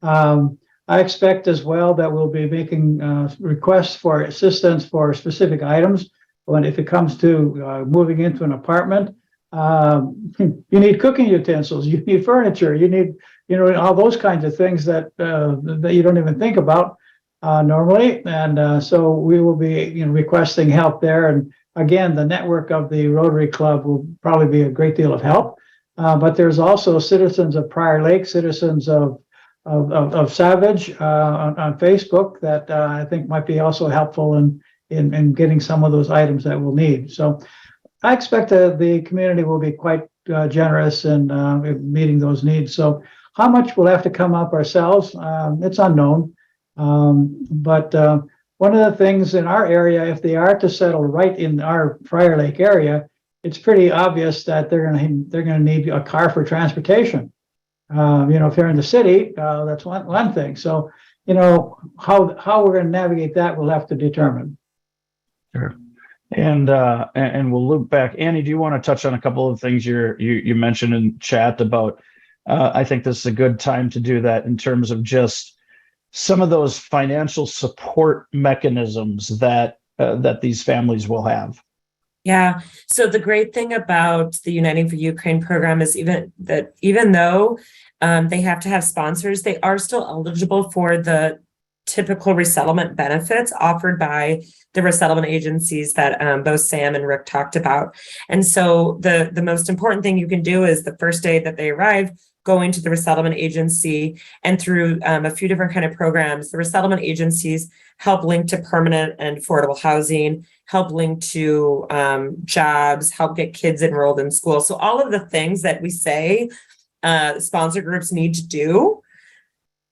I expect as well that we'll be making requests for assistance for specific items. If it comes to moving into an apartment, you need cooking utensils, you need furniture, you need all those kinds of things that you don't even think about normally. And so we will be requesting help there. And again, the network of the Rotary Club will probably be a great deal of help. But there's also citizens of Prior Lake, citizens of Savage on Facebook that I think might be also helpful in getting some of those items that we'll need. So I expect the community will be quite generous in meeting those needs. So how much we'll have to come up ourselves, it's unknown. But one of the things in our area, if they are to settle right in our Prior Lake area, it's pretty obvious that they're going to need a car for transportation. If they're in the city, that's one thing. So, how we're going to navigate that, we'll have to determine. Sure. And we'll loop back. Annie, do you want to touch on a couple of things you mentioned in chat about? I think this is a good time to do that in terms of just some of those financial support mechanisms that these families will have. Yeah. So the great thing about the Uniting for Ukraine program is even though they have to have sponsors, they are still eligible for the typical resettlement benefits offered by the resettlement agencies that both Sam and Rick talked about. And so the most important thing you can do is the first day that they arrive, go into the resettlement agency, and through a few different kind of programs, the resettlement agencies help link to permanent and affordable housing, help link to jobs, help get kids enrolled in school. So all of the things that we say sponsor groups need to do,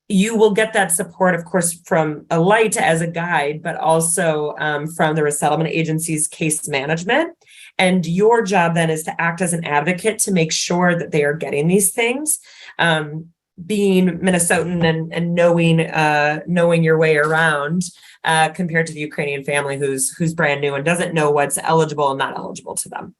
you will get that support, of course, from a light as a guide, but also from the resettlement agency's case management. And your job then is to act as an advocate to make sure that they are getting these things. Being Minnesotan and knowing your way around compared to the Ukrainian family who's brand new and doesn't know what's eligible and not eligible to them.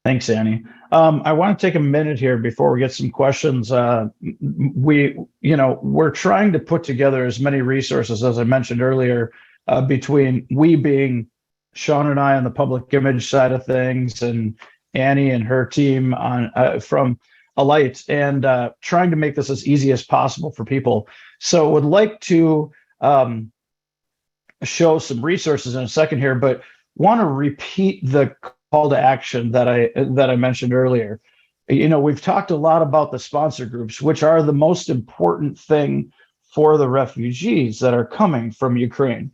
Thanks, Annie. I want to take a minute here before we get some questions. We're trying to put together as many resources, as I mentioned earlier, between we being Sean and I on the public image side of things, and Annie and her team on from Alight, and trying to make this as easy as possible for people. So would like to show some resources in a second here, but want to repeat the call to action that I mentioned earlier. We've talked a lot about the sponsor groups, which are the most important thing for the refugees that are coming from Ukraine.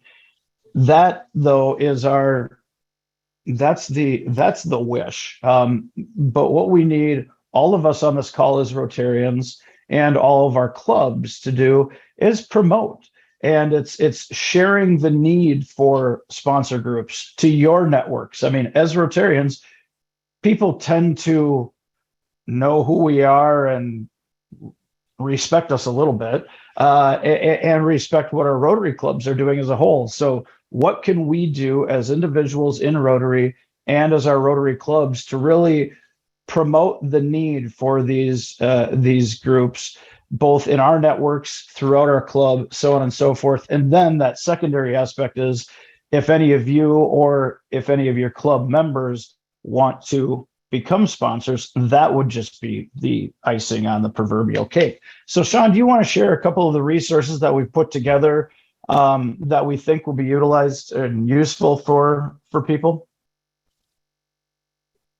That though is that's the wish. But what we need, all of us on this call as Rotarians and all of our clubs to do, is promote. And it's sharing the need for sponsor groups to your networks. I mean, as Rotarians, people tend to know who we are and respect us a little bit, and respect what our Rotary clubs are doing as a whole. So what can we do as individuals in Rotary and as our Rotary clubs to really promote the need for these groups, both in our networks, throughout our club, so on and so forth. And then that secondary aspect is, if any of you or if any of your club members want to become sponsors, that would just be the icing on the proverbial cake. So Sean, do you want to share a couple of the resources that we've put together that we think will be utilized and useful for people?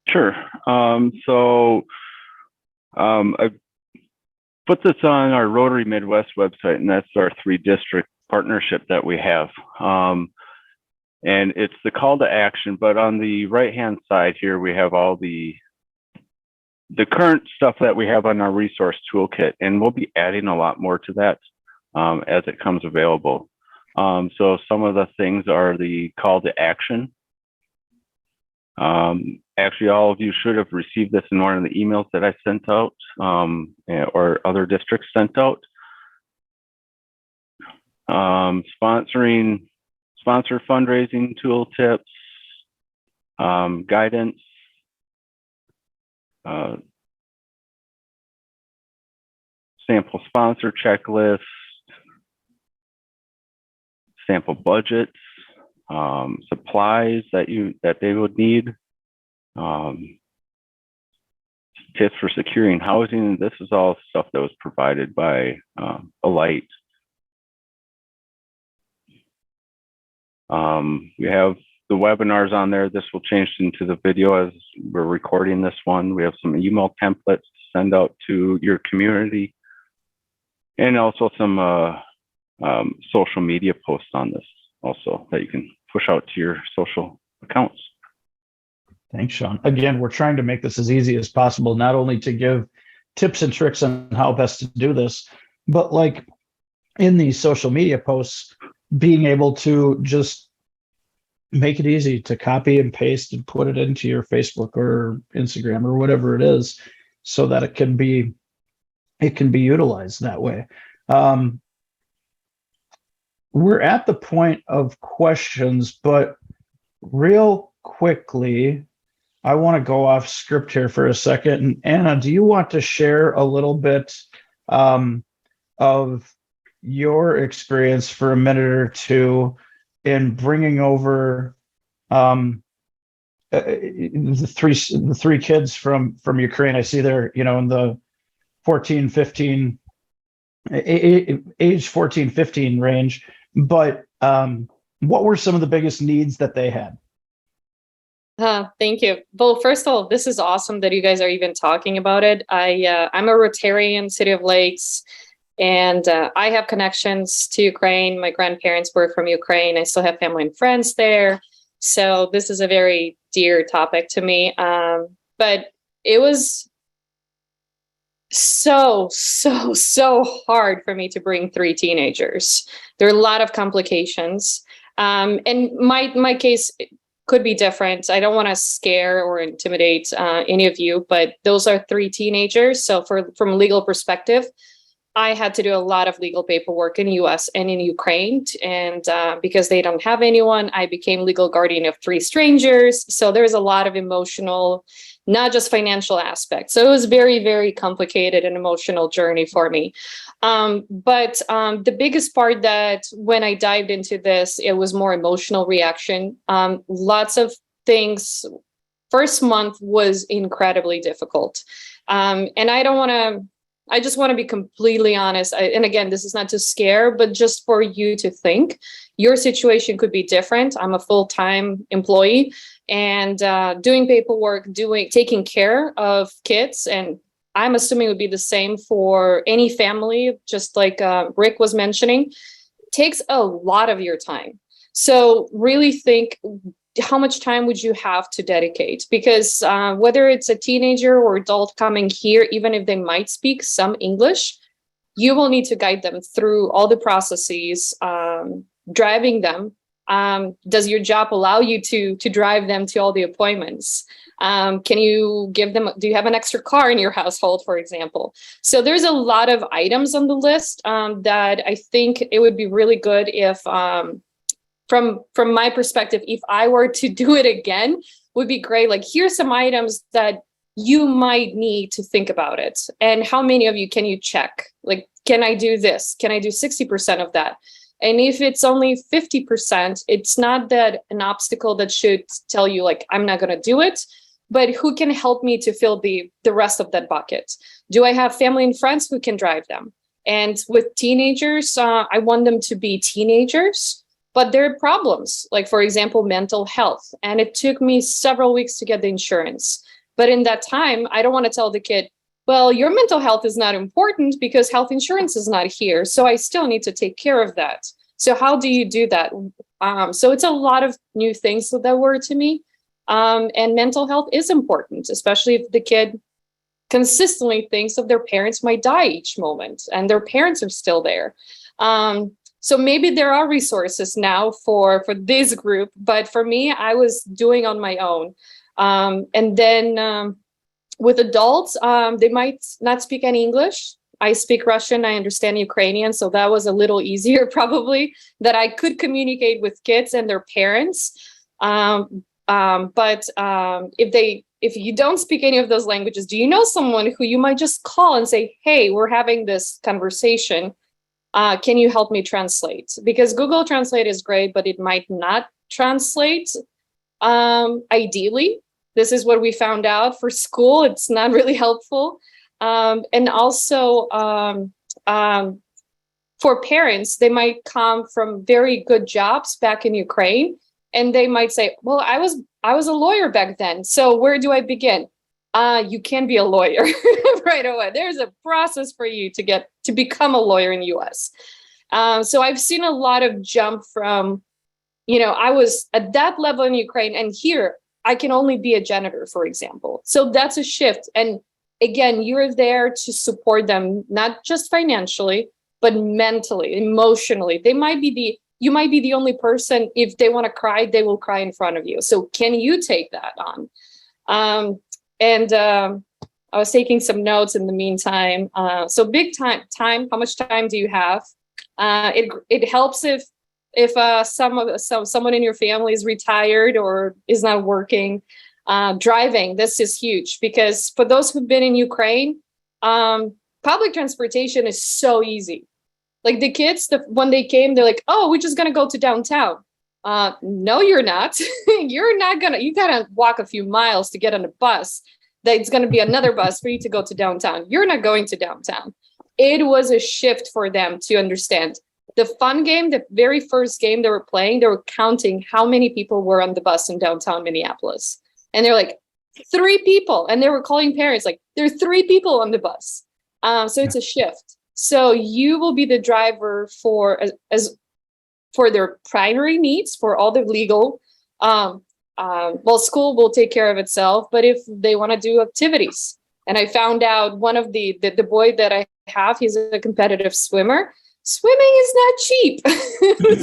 Sure. I've put this on our Rotary Midwest website, and that's our 3-district partnership that we have. And it's the call to action, but on the right-hand side here, we have all the current stuff that we have on our resource toolkit, and we'll be adding a lot more to that as it comes available. So some of the things are the call to action. Actually, all of you should have received this in one of the emails that I sent out, or other districts sent out. Sponsor fundraising tool tips, guidance, sample sponsor checklist, sample budgets, supplies that they would need, tips for securing housing. This is all stuff that was provided by Alight. We have the webinars on there. This will change into the video as we're recording this one. We have some email templates to send out to your community, and also some social media posts on this also that you can push out to your social accounts. Thanks, Sean. Again, we're trying to make this as easy as possible, not only to give tips and tricks on how best to do this, but like in these social media posts, being able to just make it easy to copy and paste and put it into your Facebook or Instagram or whatever it is, so that it can be utilized that way. We're at the point of questions, but real quickly, I want to go off script here for a second. And Anna, do you want to share a little bit of your experience for a minute or two in bringing over the three kids from Ukraine? I see they're, in the 14, 15, age 14, 15 range, but what were some of the biggest needs that they had? Thank you. Well, first of all, this is awesome that you guys are even talking about it. I'm a Rotarian, City of Lakes, and I have connections to Ukraine. My grandparents were from Ukraine. I still have family and friends there. So this is a very dear topic to me. But it was so hard for me to bring 3 teenagers. There are a lot of complications. And my case could be different. I don't want to scare or intimidate any of you, but those are 3 teenagers. So from a legal perspective, I had to do a lot of legal paperwork in the US and in Ukraine. And because they don't have anyone, I became legal guardian of 3 strangers. So there's a lot of emotional, not just financial aspects. So it was very, very complicated and emotional journey for me. But the biggest part that when I dived into this, it was more emotional reaction. Lots of things. First month was incredibly difficult. And I just want to be completely honest. And again, this is not to scare, but just for you to think. Your situation could be different. I'm a full-time employee and doing paperwork, taking care of kids, and I'm assuming it would be the same for any family, just like Rick was mentioning, takes a lot of your time. So really think, how much time would you have to dedicate? Because whether it's a teenager or adult coming here, even if they might speak some English, you will need to guide them through all the processes, driving them. Does your job allow you to drive them to all the appointments? Can you do you have an extra car in your household, for example? So there's a lot of items on the list that I think it would be really good if, from my perspective, if I were to do it again, would be great. Like, here's some items that you might need to think about it. And how many of you can you check? Like, can I do this? Can I do 60% of that? And if it's only 50%, it's not that an obstacle that should tell you, like, I'm not going to do it, but who can help me to fill the rest of that bucket? Do I have family and friends who can drive them? And with teenagers, I want them to be teenagers, but there are problems, like, for example, mental health. And it took me several weeks to get the insurance. But in that time, I don't want to tell the kid, well, your mental health is not important because health insurance is not here. So I still need to take care of that. So how do you do that? So it's a lot of new things that were to me. And mental health is important, especially if the kid consistently thinks of their parents might die each moment and their parents are still there. So maybe there are resources now for this group, but for me, I was doing on my own. And then with adults, they might not speak any English. I speak Russian, I understand Ukrainian, so that was a little easier probably, that I could communicate with kids and their parents. But if you don't speak any of those languages, do you know someone who you might just call and say, hey, we're having this conversation. Can you help me translate? Because Google Translate is great, but it might not translate ideally. This is what we found out for school. It's not really helpful. And also for parents, they might come from very good jobs back in Ukraine, and they might say, well, I was a lawyer back then. So where do I begin? You can be a lawyer right away. There's a process for you to become a lawyer in the US. So I've seen a lot of jump from, I was at that level in Ukraine, and here I can only be a janitor, for example. So that's a shift. And again, you're there to support them, not just financially, but mentally, emotionally. You might be the only person, if they want to cry, they will cry in front of you. So can you take that on? I was taking some notes in the meantime. So big time, how much time do you have? It helps if someone in your family is retired or is not working. Driving, this is huge, because for those who've been in Ukraine, public transportation is so easy. Like the kids, when they came, they're like, oh, we're just gonna go to downtown. No, you're not. You gotta walk a few miles to get on a bus. That's gonna be another bus for you to go to downtown. You're not going to downtown. It was a shift for them to understand. The fun game, the very first game they were playing, they were counting how many people were on the bus in downtown Minneapolis. And they're like, 3 people. And they were calling parents like, there are 3 people on the bus. So it's a shift. So you will be the driver for their primary needs, for all the legal. School will take care of itself. But if they want to do activities, and I found out one of the boy that I have, he's a competitive swimmer. Swimming is not cheap.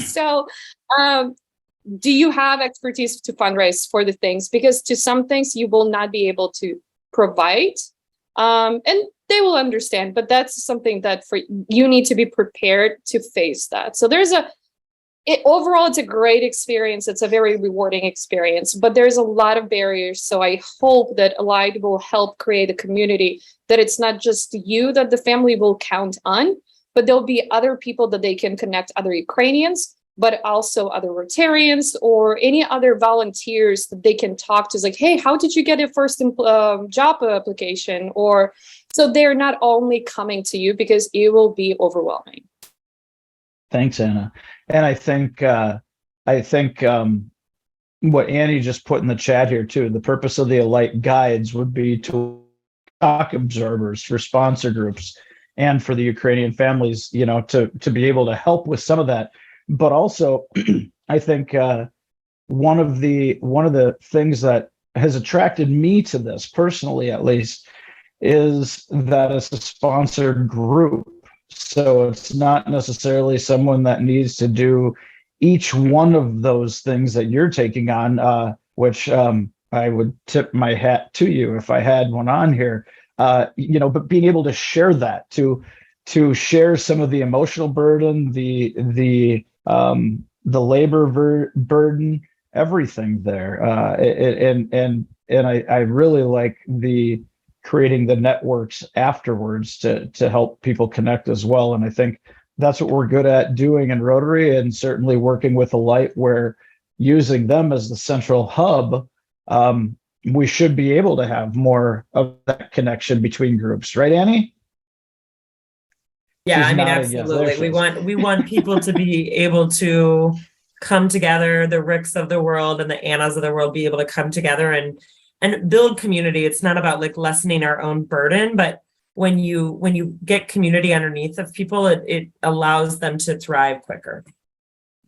So do you have expertise to fundraise for the things? Because to some things you will not be able to provide, and they will understand, but that's something that you need to be prepared to face that. So overall, it's a great experience. It's a very rewarding experience, but there's a lot of barriers. So I hope that Allied will help create a community that it's not just you that the family will count on, but there'll be other people that they can connect, other Ukrainians, but also other Rotarians or any other volunteers that they can talk to. It's like, hey, how did you get your first job application? Or so they're not only coming to you, because it will be overwhelming. Thanks, Anna. And I think what Annie just put in the chat here too, the purpose of the Alight guides would be to shock absorbers for sponsor groups and for the Ukrainian families, to be able to help with some of that. But also, I think one of the things that has attracted me to this personally, at least, is that it's a sponsored group. So it's not necessarily someone that needs to do each one of those things that you're taking on, which I would tip my hat to you if I had one on here. But being able to share that, to share some of the emotional burden, the labor burden, everything there, and I really like the creating the networks afterwards to help people connect as well. And I think that's what we're good at doing in Rotary, and certainly working with Alight, where using them as the central hub, we should be able to have more of that connection between groups, right, Annie? Yeah, She's I mean, nodding, yes. absolutely. We want people to be able to come together, the Ricks of the world and the Annas of the world be able to come together and build community. It's not about like lessening our own burden, but when you get community underneath of people, it allows them to thrive quicker.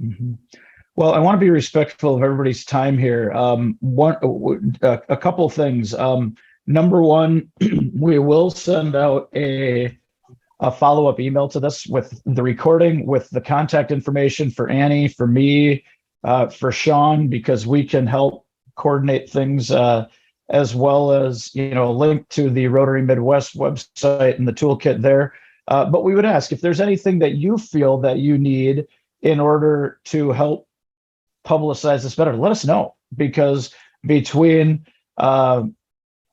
Mm-hmm. Well, I want to be respectful of everybody's time here. A couple of things. Number one, we will send out a follow-up email to this with the recording, with the contact information for Annie, for me, for Sean, because we can help coordinate things, as well as a link to the Rotary Midwest website and the toolkit there. But we would ask if there's anything that you feel that you need in order to help publicize this better. Let us know, because between all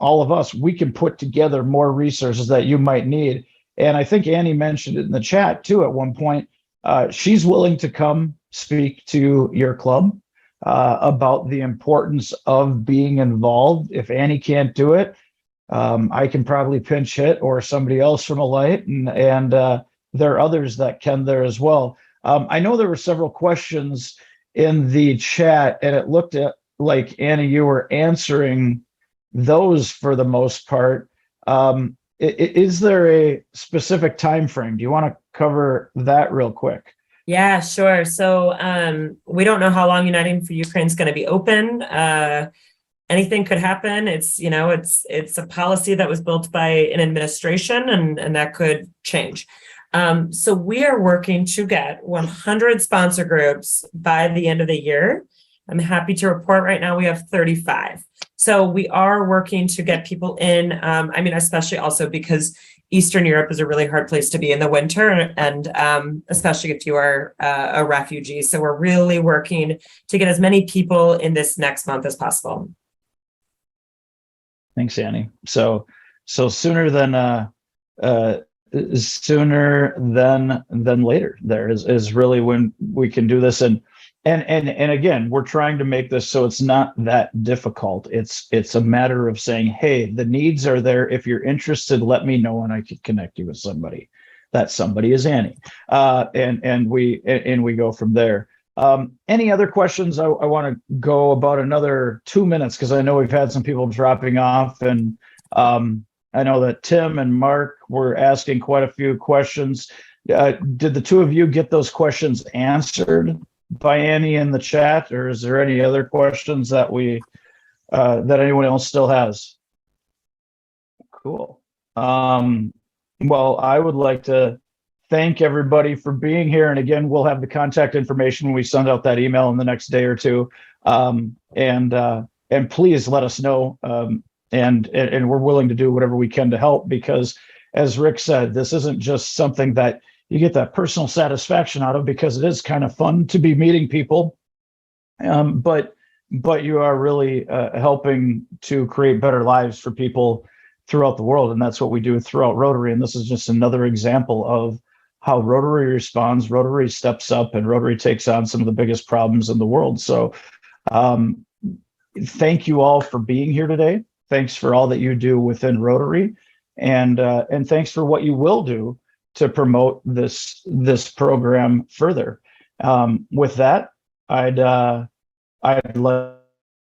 of us, we can put together more resources that you might need. And I think Annie mentioned it in the chat too at one point. She's willing to come speak to your club. about the importance of being involved. If Annie can't do it, I can probably pinch hit, or somebody else from Alight, and there are others that can there as well. I know there were several questions in the chat, and it looked like, Annie, you were answering those for the most part. Is there a specific time frame? Do you want to cover that real quick? Yeah, sure. So we don't know how long Uniting for Ukraine is going to be open. Anything could happen. It's a policy that was built by an administration, and that could change. So we are working to get 100 sponsor groups by the end of the year. I'm happy to report right now we have 35. So we are working to get people in. Especially also because Eastern Europe is a really hard place to be in the winter, and especially if you are a refugee. So we're really working to get as many people in this next month as possible. Thanks, Annie. So sooner than later. There is really when we can do this, and again, we're trying to make this so it's not that difficult. It's a matter of saying, hey, the needs are there. If you're interested, let me know, and I could connect you with somebody. That somebody is Annie, and we go from there. Any other questions? I want to go about another 2 minutes because I know we've had some people dropping off, and I know that Tim and Mark were asking quite a few questions. Did the two of you get those questions answered by Annie in the chat, or is there any other questions that that anyone else still has? Cool. Well, I would like to thank everybody for being here. And again, we'll have the contact information when we send out that email in the next day or two. And please let us know. And we're willing to do whatever we can to help, because as Rick said, this isn't just something that you get that personal satisfaction out of, because it is kind of fun to be meeting people. But you are really helping to create better lives for people throughout the world. And that's what we do throughout Rotary. And this is just another example of how Rotary responds. Rotary steps up, and Rotary takes on some of the biggest problems in the world. So thank you all for being here today. Thanks for all that you do within Rotary, and thanks for what you will do to promote this program further. With that,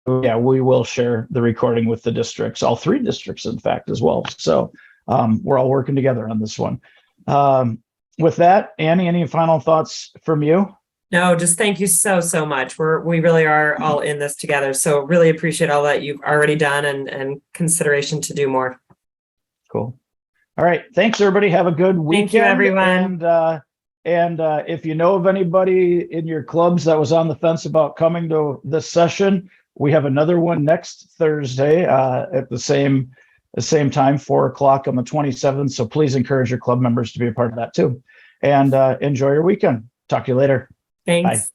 we will share the recording with the districts, all 3 districts, in fact, as well. So we're all working together on this one. With that, Annie, any final thoughts from you? No, just thank you so much. We really are all in this together. So really appreciate all that you've already done, and consideration to do more. Cool. All right. Thanks, everybody. Have a good weekend. Thank you, everyone. And if you know of anybody in your clubs that was on the fence about coming to this session, we have another one next Thursday at the same time, 4:00 on the 27th. So please encourage your club members to be a part of that too. And enjoy your weekend. Talk to you later. Thanks. Bye.